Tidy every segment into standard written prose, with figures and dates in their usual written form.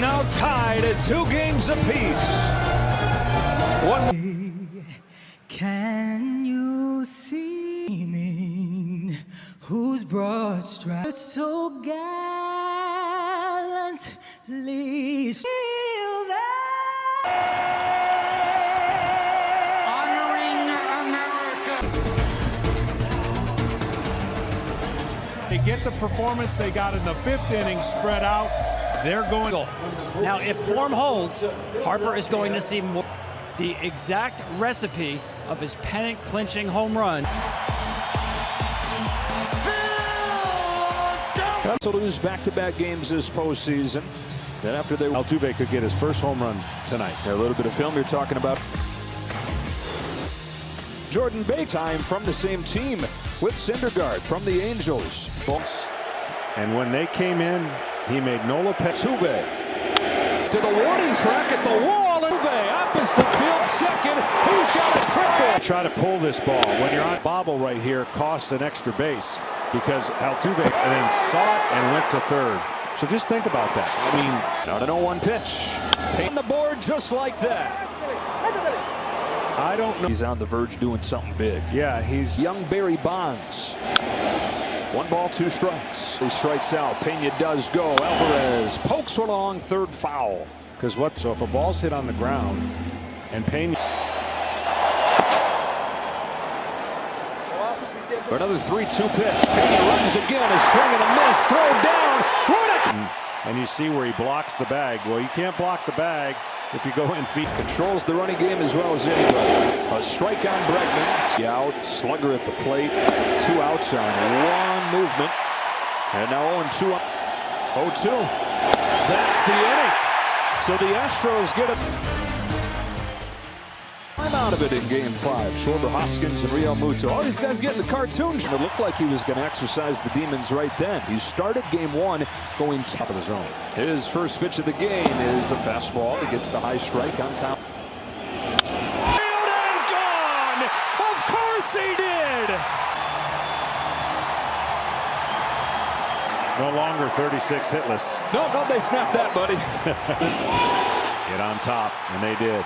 now tied at 2 games apiece. Can you see me? Whose broad stripes so gallantly shield that honoring America. They get the performance they got in the 5th inning spread out. They're going. Now, if form holds, Harper is going to see more. The exact recipe of his pennant-clinching home run. To lose back-to-back games this postseason. Then after Altuve could get his first home run tonight. A little bit of film you're talking about. Jordan Bay time from the same team with Syndergaard from the Angels. And when they came in, he made Nola Altuve to the warning track at the wall. Altuve opposite field second. He's got a triple. Try to pull this ball when you're on bobble right here. Cost an extra base because Altuve and then saw it and went to third. So just think about that. I mean, not an 0-1 pitch. On the board just like that. I don't know. He's on the verge doing something big. Yeah, he's young Barry Bonds. 1 ball, 2 strikes. He strikes out. Pena does go. Alvarez pokes one along, third foul. Because what? So if a ball's hit on the ground and Pena. For another 3-2 pitch. Pena runs again. A swing and a miss. Throw down. And you see where he blocks the bag. Well, you can't block the bag if you go in feet. Controls the running game as well as anybody. A strike on Bregman. Out. Slugger at the plate. 2 outs on 1 movement. And now 0-2. 0-2. That's the inning. So the Astros get a time out of it in Game 5. Schwarber, Hoskins, and Real Muto. All these guys getting the cartoons. It looked like he was going to exercise the demons right then. He started Game 1 going top of the zone. His first pitch of the game is a fastball. He gets the high strike on count. Field and gone! Of course he did! No longer 36 hitless. No, they snapped that, buddy. Get on top, and they did.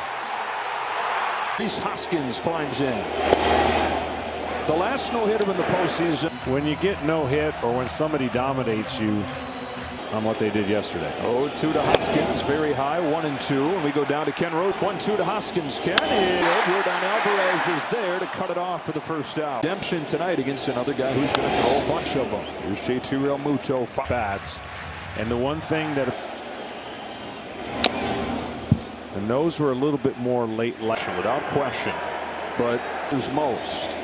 Reese Hoskins climbs in. The last no-hitter in the postseason. When you get no hit or when somebody dominates you on what they did yesterday. 0-2 to Hoskins, very high, 1-2. And we go down to Ken Rote. 1-2 to Hoskins. Ken, Jordan Alvarez is there to cut it off for the first out. Redemption tonight against another guy who's going to throw a bunch of them. Here's J.T. Real Muto. Bats. And the one thing that the nose were a little bit more late. Without question. But there's most.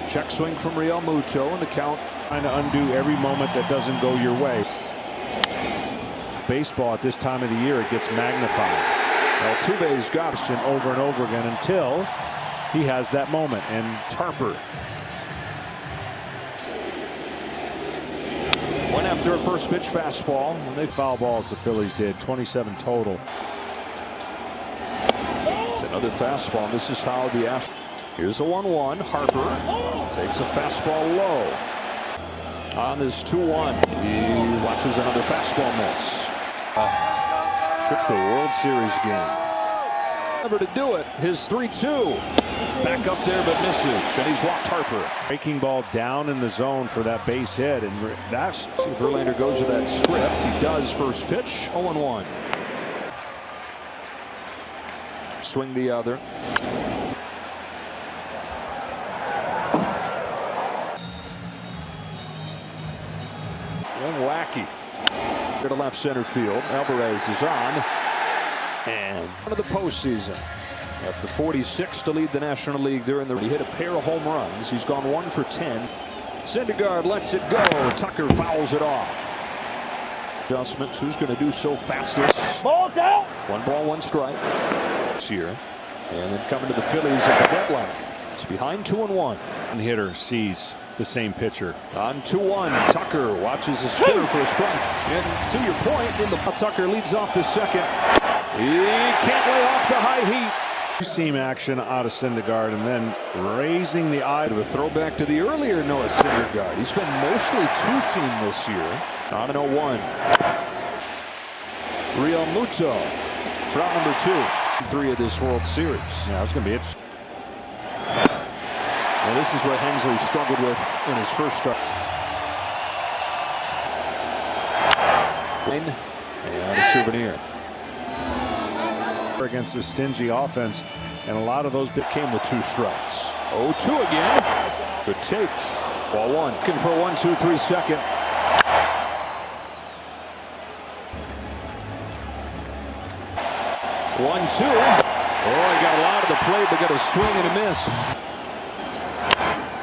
Check swing from Real Muto, and the count. Trying to undo every moment that doesn't go your way. Baseball at this time of the year, it gets magnified. Altuve's got it over and over again until he has that moment. And Harper went after a first pitch fastball. When they foul balls, the Phillies did 27 total. It's another fastball. And this is how the Astros. Here's a 1-1. Harper takes a fastball low. On this 2-1, he watches another fastball miss. Trip the World Series game. Never to do it. His 3-2. Back up there, but misses. And he's walked Harper. Breaking ball down in the zone for that base hit. And that's. See if Verlander goes with that script. He does. First pitch, 0-1. Swing the other. Wacky to left center field. Alvarez is on, and one of the postseason after 46 to lead the National League during the. He hit a pair of home runs. He's gone 1 for 10. Syndergaard lets it go. Tucker fouls it off. Adjustments. Who's going to do so fastest? Ball down. 1 ball, 1 strike. Here, and then coming to the Phillies at the deadline. It's behind 2-1. And hitter sees the same pitcher. On 2-1, Tucker watches a spinner for a strike. And to your point, Tucker leads off the second. He can't lay off the high heat. Two-seam action out of Syndergaard, and then raising the eye to a throwback to the earlier Noah Syndergaard. He's been mostly two-seam this year. On an 0-1. Real Muto for out number 2. 3 of this World Series. Yeah, it's going to be interesting. And this is what Hensley struggled with in his first start. And a souvenir. Against a stingy offense, and a lot of those came with 2 strikes. 0-2 again. Good take. Ball 1. Looking for a 1-2-3 second. One, two. Oh, he got a lot of the play, but got a swing and a miss.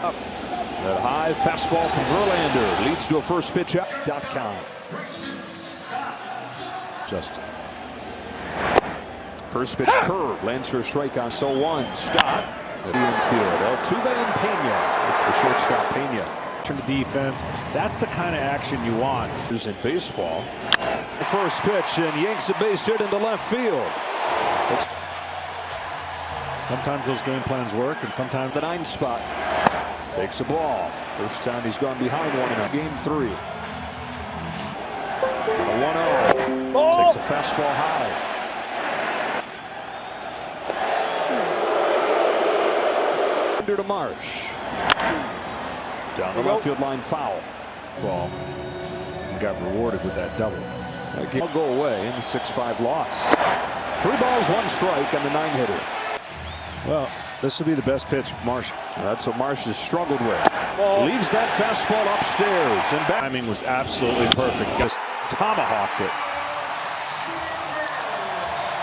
Up. That high fastball from Verlander leads to a first pitch up. .com. Justin. First pitch curve lands for a strike on so 1. Stop. The infield. Altuve and Pena. It's the shortstop Pena. The defense. That's the kind of action you want. In baseball. The first pitch and yanks a base hit into left field. Sometimes those game plans work, and sometimes the 9 spot. Takes a ball. First time he's gone behind 1 in game 3. A 1-0. Takes a fastball high. To Marsh. Down the left field line, foul. ball. And got rewarded with that double. I'll go away in the 6-5 loss. 3 balls, 1 strike on the 9-hitter. Well, this will be the best pitch Marsh. That's what Marsh has struggled with. Leaves that fastball upstairs and back. Timing was absolutely perfect. Just tomahawked it.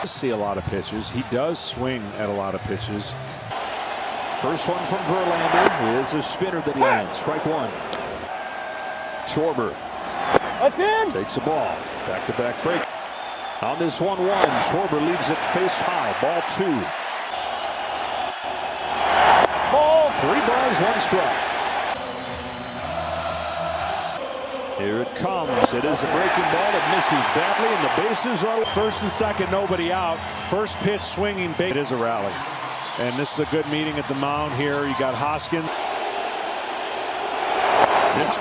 See a lot of pitches. He does swing at a lot of pitches. First one from Verlander is a spinner that lands. Strike 1. Schwarber. That's in. Takes a ball. Back-to-back break. On this 1-1, Schwarber leaves it face high. Ball 2. Ball. 3 balls, 1 strike. Here it comes. It is a breaking ball that misses badly, and the bases are first and second, nobody out. First pitch swinging bait. It is a rally. And this is a good meeting at the mound here. You got Hoskins.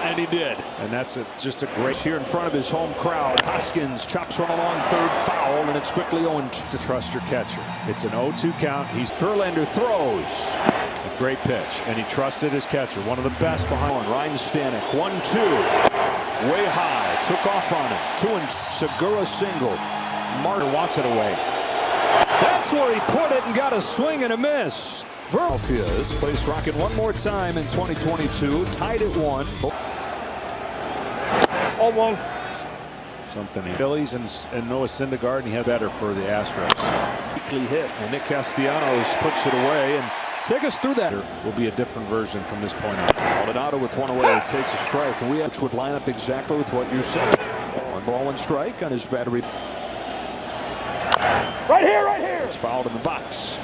And he did. And that's just a great here in front of his home crowd. Hoskins chops one along third, foul, and it's quickly 0-2. To trust your catcher. It's an 0-2 count. Verlander throws. A great pitch, and he trusted his catcher. One of the best behind. Ryan Stanek, 1-2. Way high, took off on him. 2-2. Segura single. Martin wants it away. That's where he put it and got a swing and a miss. Philadelphia is placed rocking one more time in 2022. Tied at 1. 0-1. Something. Phillies and Noah Syndergaard, and he had better for the Astros. Weekly hit, and Nick Castellanos puts it away. And take us through that. Will be a different version from this point on. Maldonado with 1 away takes a strike, and which would line up exactly with what you said. 1 ball, 1 strike on his battery. Right here, right here. It's fouled in the box.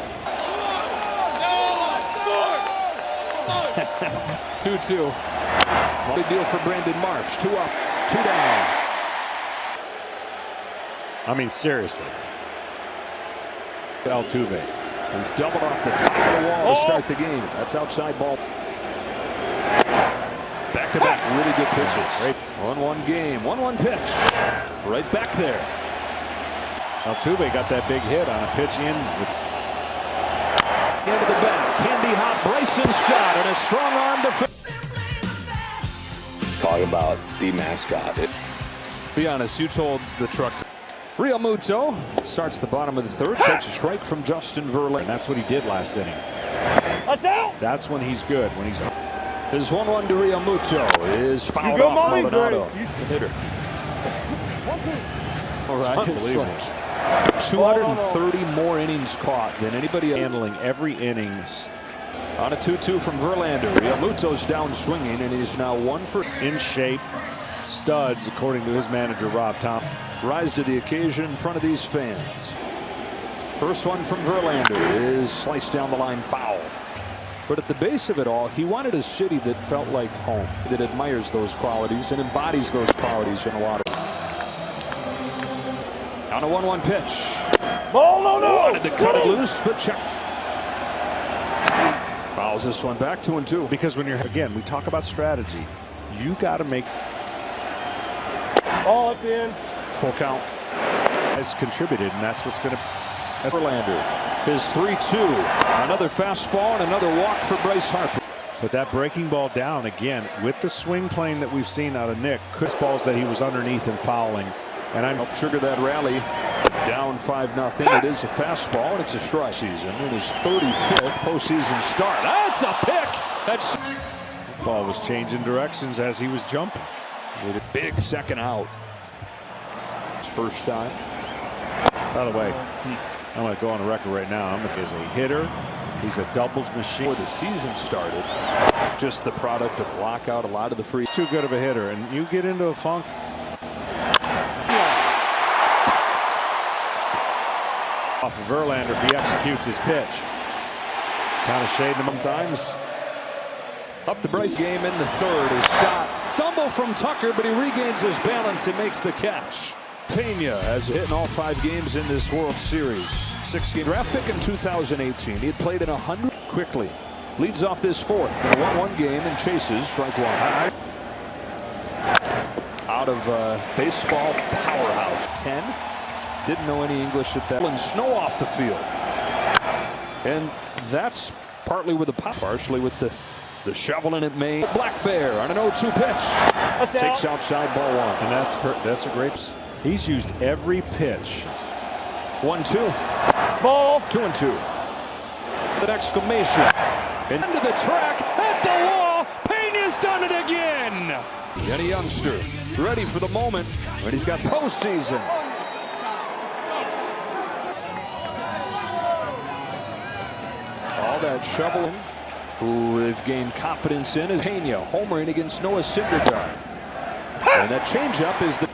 2-2. Big deal for Brandon Marsh. 2 up, 2 down. I mean, seriously. Altuve. Who doubled off the top of the wall to start the game. That's outside ball. Back-to-back, really good pitches. Great. 1-1 game, 1-1 pitch. Right back there. Altuve got that big hit on a pitch in. Into the back, candy hot Bryson Stott and a strong arm defense. Talk about the mascot. Be honest, you told the truck. Real Muto starts the bottom of the 3rd, takes a strike from Justin Verlander. And that's what he did last inning. That's out. That's when he's good. When he's his 1-1 to Real Muto is fouled off Maldonado. The hitter. All right, it's like 230 more innings caught than anybody handling every inning. On a 2-2 from Verlander. Real Muto's down swinging, and he's now 1 for in shape. Studs, according to his manager, Rob Thompson. Rise to the occasion in front of these fans. First one from Verlander is sliced down the line, foul. But at the base of it all, he wanted a city that felt like home, that admires those qualities and embodies those qualities in a lot of. On a 1-1 pitch. Ball, no. Wanted to cut it loose, but check. Fouls this one back, 2-2. Because when you're, again, we talk about strategy. You got to make. Ball, it's in. Full count. has contributed, and that's what's going to. Verlander, his 3-2, another fastball and another walk for Bryce Harper. But that breaking ball down again with the swing plane that we've seen out of Nick. Balls that he was underneath and fouling, and I'm helped trigger that rally. Down 5-0. It is a fastball and it's a strike. Season in his 35th postseason start. That's a pick. That's ball was changing directions as he was jumping. With a big second out. His first time. By the way, I'm going to go on the record right now. He's a hitter. He's a doubles machine. Before the season started, just the product of lockout. A lot of the free. He's too good of a hitter, and you get into a funk. Off of Verlander if he executes his pitch. Kind of shading him sometimes. Up the Bryce game in the third is stopped. Stumble from Tucker, but he regains his balance and makes the catch. Pena has hit in all 5 games in this World Series. 6-game draft pick in 2018. He had played in 100 quickly. Leads off this fourth in a 1-1 game and chases strike one. Out of baseball powerhouse. 10. Didn't know any English at that. And snow off the field. And that's partly with the pop, partially with the shovel in it made. Black Bear on an 0-2 pitch. Takes outside ball one. And that's a great. He's used every pitch. 1-2. Ball. 2-2. An exclamation. And into the track. At the wall. Pena's done it again. And a youngster ready for the moment when he's got postseason. All that shoveling. Who they've gained confidence in is Pena, homering against Noah Syndergaard. And that changeup is the.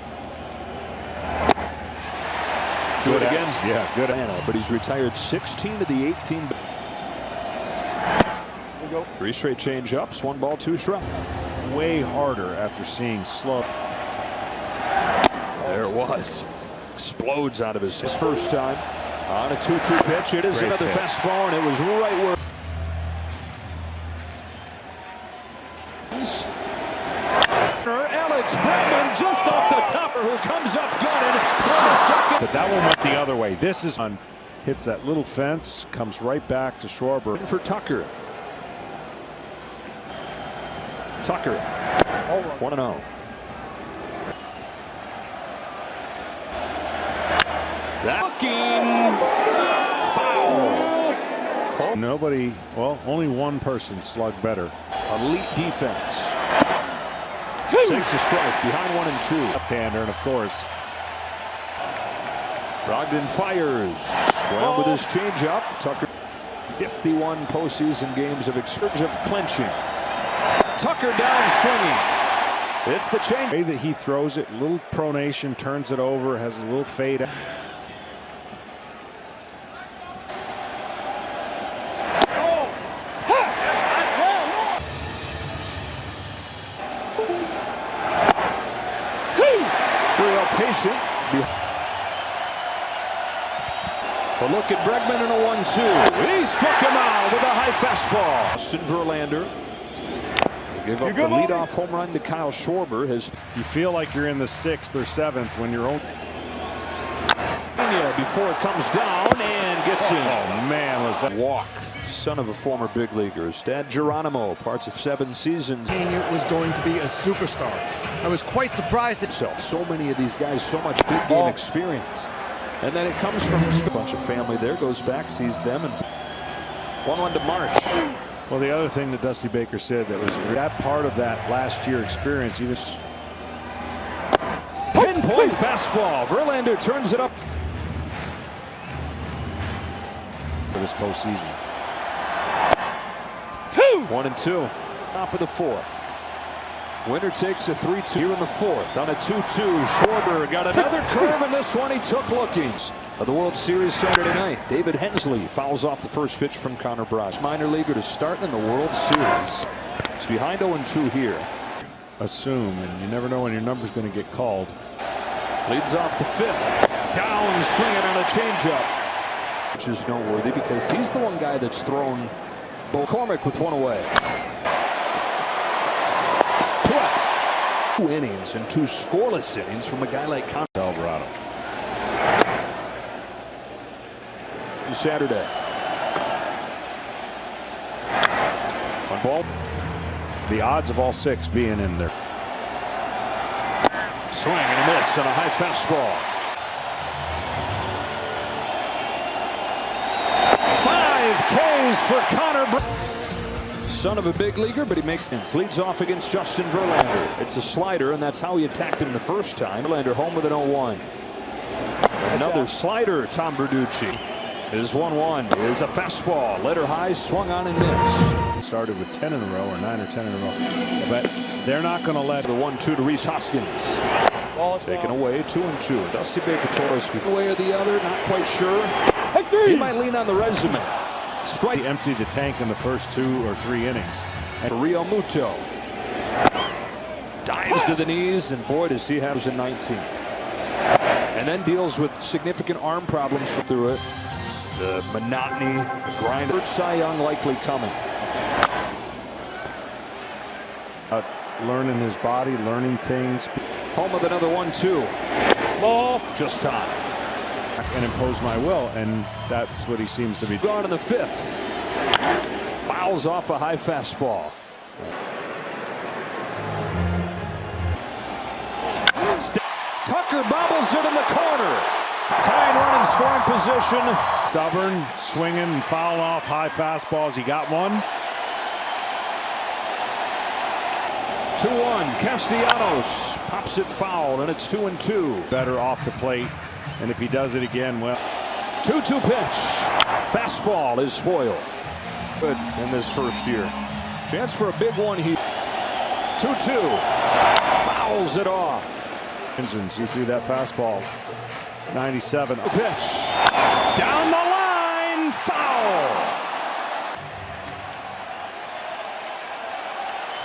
Do it again. Yeah, good. But he's retired 16 of the 18. 3 straight changeups, 1 ball, 2 strikes. Way harder after seeing slow. There it was. Explodes out of his first time on a 2-2 pitch. It is another fastball, and it was right where. Alex Bregman just off the topper, who comes up gunning for the second. But that one went the other way. This is on. Hits that little fence, comes right back to Schwarber. For Tucker. Tucker. 1-0. That looking foul. Nobody, well, only one person slugged better. Elite defense. Takes a strike behind 1 and 2. Left-hander, and of course, Brogdon fires. Well, with his changeup, Tucker 51 postseason games of experience of clinching. Tucker down swinging. It's the change. The way that he throws it, little pronation, turns it over, has a little fade. Real patient. A look at Bregman in a 1-2. He struck him out with a high fastball. Justin Verlander give up the leadoff home run to Kyle Schwarber. You feel like you're in the 6th or 7th when you're on. Before it comes down and gets in. Oh man, was that walk? Son of a former big leaguer. His dad Geronimo, parts of 7 seasons. It was going to be a superstar. I was quite surprised at so many of these guys, so much big game experience. And then it comes from a bunch of family there, goes back, sees them, and 1-1 to Marsh. Well, the other thing that Dusty Baker said that was that part of that last year experience, he was pinpoint fastball. Verlander turns it up for this postseason. 1-2. Top of the 4th. Winner takes a 3-2 here in the 4th on a 2-2. Schwarber got another curve, and this one he took lookings. Of the World Series Saturday night, David Hensley fouls off the first pitch from Connor Brock. Minor leaguer to start in the World Series. It's behind 0-2 here. Assume, and you never know when your number's going to get called. Leads off the 5th. Down swinging on a changeup, which is noteworthy because he's the one guy that's thrown. McCormick with 1 away. 2 innings and 2 scoreless innings from a guy like Alvarado. Saturday. One ball. The odds of all 6 being in there. Swing and a miss on a high fastball. 5 Ks for Connor. Son of a big leaguer, but he makes sense. Leads off against Justin Verlander. It's a slider, and that's how he attacked him the first time. Verlander home with an 0-1. Another slider, Tom Verducci. His 1-1 is a fastball. Letter high, swung on and missed. Started with 10 in a row, or 9 or 10 in a row. But they're not going to let the 1-2 to Rhys Hoskins. Taken away, 2-2. Dusty Baker told us before. One way or the other, not quite sure. He might lean on the resume. Strike. He emptied the tank in the first 2 or 3 innings. And Real Muto dives to the knees, and boy, does he have in 19. And then deals with significant arm problems through it. The monotony, the grind. Third Cy Young likely coming. Learning his body, learning things. Home with another 1-2. Ball just time. And impose my will, and that's what he seems to be doing. Gone in the 5th. Fouls off a high fastball. Tucker bobbles it in the corner. Tying run in scoring position. Stubborn, swinging, and fouling off high fastballs. He got one. 2-1. Castellanos pops it foul, and it's 2-2. Better off the plate, and if he does it again, well. 2-2 pitch. Fastball is spoiled. Good in this first year. Chance for a big one here. 2-2. Fouls it off. He threw that fastball. 97. Pitch. Down the line. Foul.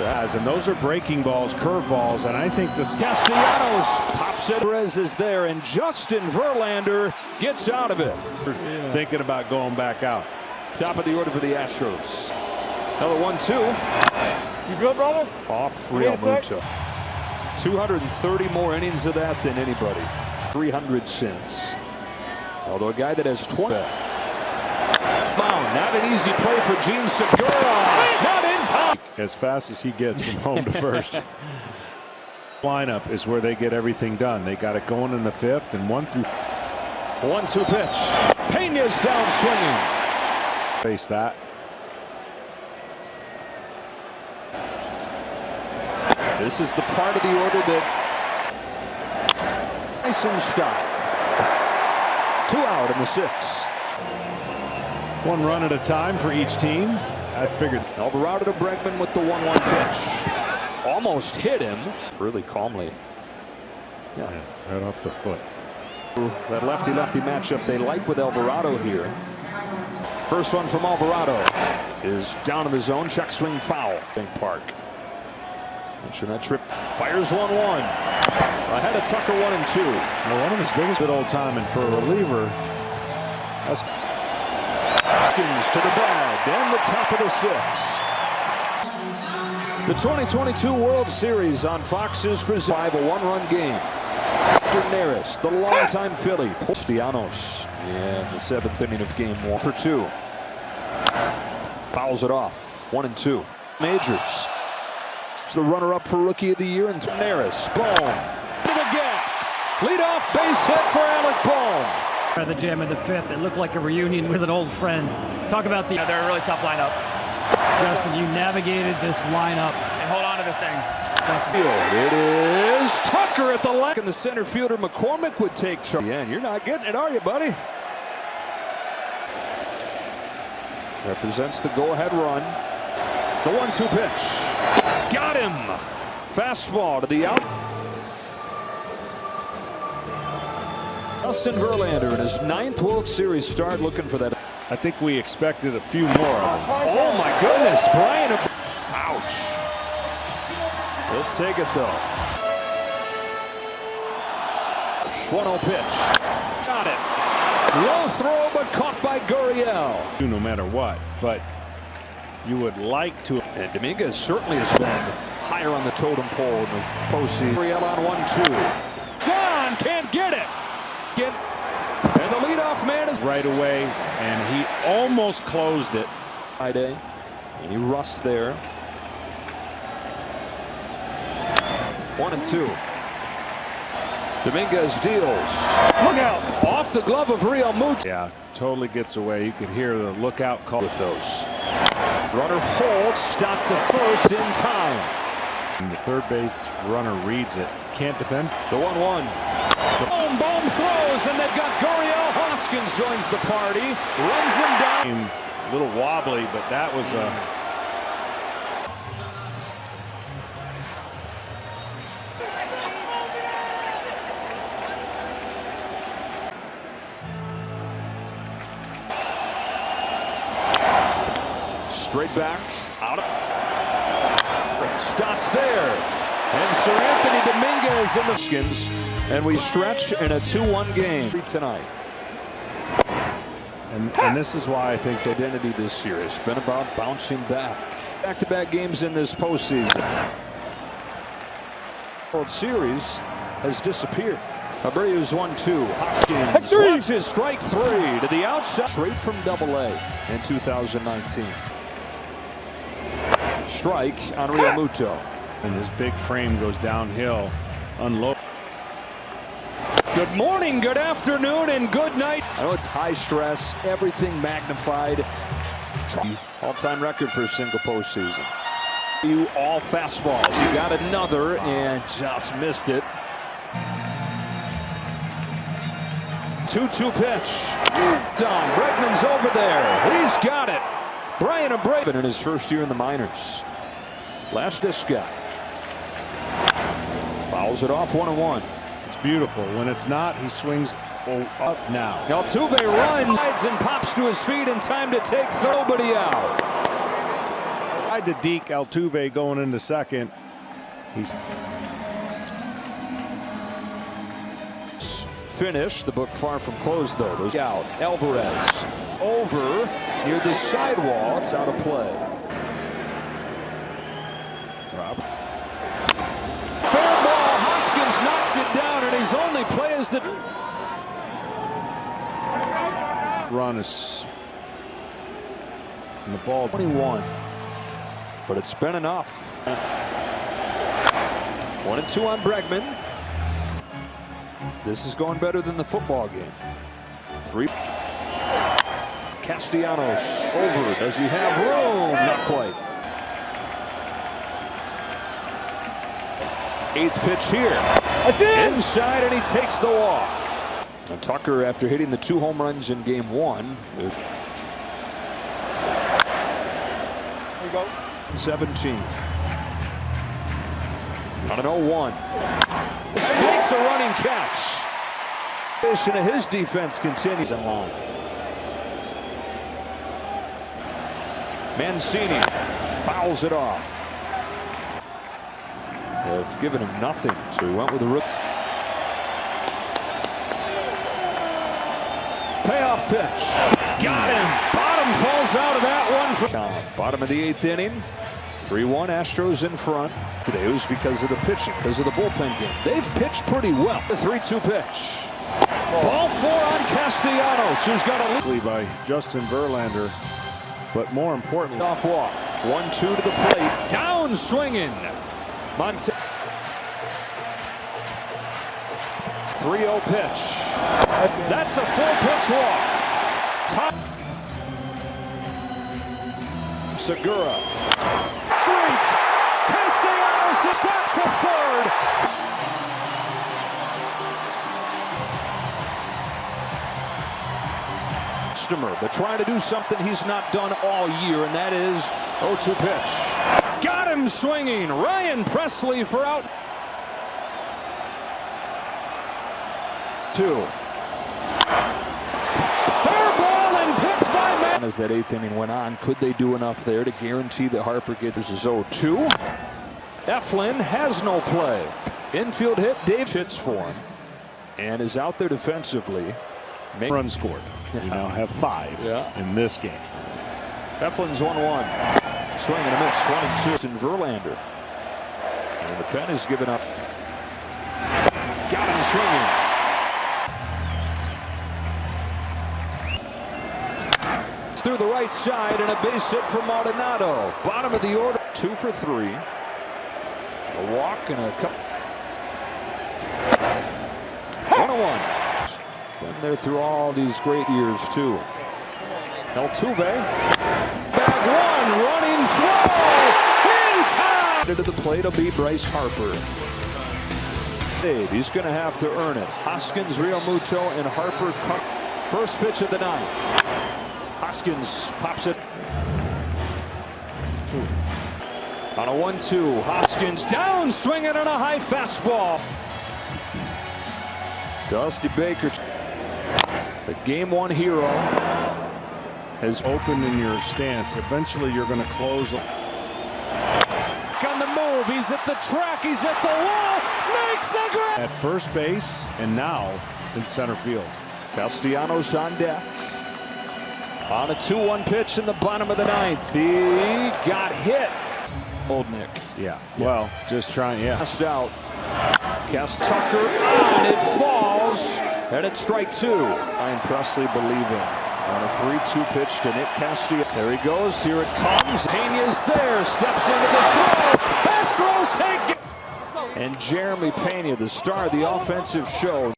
And those are breaking balls, curveballs, and I think the Castellanos pops it. Perez is there, and Justin Verlander gets out of it. Thinking about going back out. Top of the order for the Astros. Another 1-2. You good, brother? Off Real Muto. 230 more innings of that than anybody. 300 since. Although a guy that has 20. Not an easy play for Gene Segura. Not in time. As fast as he gets from home to first. Lineup is where they get everything done. They got it going in the 5th and 1-2. 1-2 pitch. Pena's down swinging. Face that. This is the part of the order that Tyson stop. 2 out in the 6th. 1 run at a time for each team. I figured. Alvarado to Bregman with the 1-1 pitch. Almost hit him. Really calmly. Yeah, right off the foot. That lefty-lefty matchup they like with Alvarado here. First one from Alvarado is down in the zone. Check swing foul. Park. Mention that trip. Fires 1-1. Ahead of Tucker 1-2. Well, one of his biggest bit old time, and for a reliever, that's Hopkins to the bag and the top of the 6th. The 2022 World Series on Fox is presented. A 1-run game. After Neris, the longtime Philly. Castellanos in the 7th inning of game 1 for 2. Fouls it off. 1-2. Majors. The runner-up for Rookie of the Year, and Neris. Bohm to the gap. Leadoff base hit for Alec Bohm. At the jam in the 5th, it looked like a reunion with an old friend. Talk about the. Yeah, they're a really tough lineup. Justin, you navigated this lineup. And hold on to this thing. It is Tucker at the left, and the center fielder McCormick would take charge. Yeah, and you're not getting it, are you, buddy? Represents the go-ahead run. The 1-2 pitch. Got him. Fastball to the out. Justin Verlander in his 9th World Series start, looking for that. I think we expected a few more of them. Oh my goodness, Brian. Ouch. He'll take it though. 1-0 pitch. Got it. Low throw, but caught by Gurriel. No matter what, but you would like to. And Dominguez certainly has been higher on the totem pole in the postseason. Gurriel on 1-2. John can't get it. And the lead leadoff man is right away, and he almost closed it. Friday. And he rusts there. 1-2. Dominguez deals. Look out! Off the glove of Real Muto. Yeah, totally gets away. You could hear the lookout call with those. Runner holds, stop to first in time. And the third base runner reads it. Can't defend. The 1-1. Boom throws, and they've got Guriel Hoskins joins the party. Runs him down. A little wobbly, but that was a... Straight back, out of... Stops there. And Sir Anthony Dominguez in the skins. And we stretch in a 2-1 game tonight. And this is why I think The identity this year has been about bouncing back. Back-to-back games in this postseason. World Series has disappeared. Abreu's 1-2. Hoskins watches strike 3 to the outside. Straight from Double-A in 2019. Strike on Real Muto. and his big frame goes downhill. Unload. Good morning, good afternoon, and good night. I know it's high stress, everything magnified. All-time record for a single postseason. You all fastballs. You got another and just missed it. 2-2 pitch. Done. Bregman's over there. He's got it. Brian Abreu in his first year in the minors. Last this guy. Fouls it off 1-1. It's beautiful. When it's not, he swings up now. Altuve runs and pops to his feet in time to take nobody out. Tried to deke Altuve going into second. He's finished. The book far from closed though. Goes out. Alvarez over near the sidewall. It's out of play. Fair ball. Hoskins knocks it down, and his only play is that run is and the ball 21. But it's been enough. 1-2 on Bregman. This is going better than the football game. 3. Castellanos over. Does he have room? Not quite. 8th pitch here. That's it. Inside, and he takes the walk. And Tucker, after hitting the 2 home runs in game 1. There you go. 17. On an 0-1. Makes a running catch. His defense continues along. Mancini fouls it off. They've given him nothing, so he went with a rookie. Payoff pitch. Got him. Bottom falls out of that one. Bottom of the 8th inning. 3-1 Astros in front. Today it was because of the pitching, because of the bullpen game. They've pitched pretty well. The 3-2 pitch. Ball 4 on Castellanos, who's got a lead by Justin Verlander, but more importantly, off walk. 1-2 to the plate. Down swinging. 3-0 pitch. That's a full pitch walk. Top. Segura. Streak. Castellanos is got to third. But trying to do something he's not done all year, and that is 0-2 pitch. Got him swinging. Ryan Presley for out. 2. Fair ball and picked by Matt. As that 8th inning went on, could they do enough there to guarantee that Harper gets his 0-2? Eflin has no play. Infield hit. Dave hits for him and is out there defensively. Run scored. We now have 5 in this game. Eflin's 1-1. Swing and a miss. 1-2 in Verlander. And the pen is given up. Got him swinging. through the right side and a base hit for Maldonado. Bottom of the order. 2 for 3. A walk and a couple. 1-1. Been there through all these great years too. Altuve. Bag one. Running throw. In time. To the plate will be Bryce Harper. He's going to have to earn it. Hoskins, Real Muto, and Harper. First pitch of the night. Hoskins pops it. On a 1-2, Hoskins down, swinging on a high fastball. Dusty Baker, the game one hero, Has opened in your stance. Eventually, you're going to close. on the move. He's at the track. He's at the wall. Makes the grab. At first base and now in center field. Castellanos on deck. On a 2-1 pitch in the bottom of the ninth. He got hit. Old Nick. Yeah. Well, just trying. Yeah. Cast out. Cast Tucker on. It falls. And it's strike 2. Ryan Presley believing. On a 3-2 pitch to Nick Castillo. There he goes. Here it comes. Pena's there. Steps into the throw. Astros take it. And Jeremy Pena, the star of the offensive show.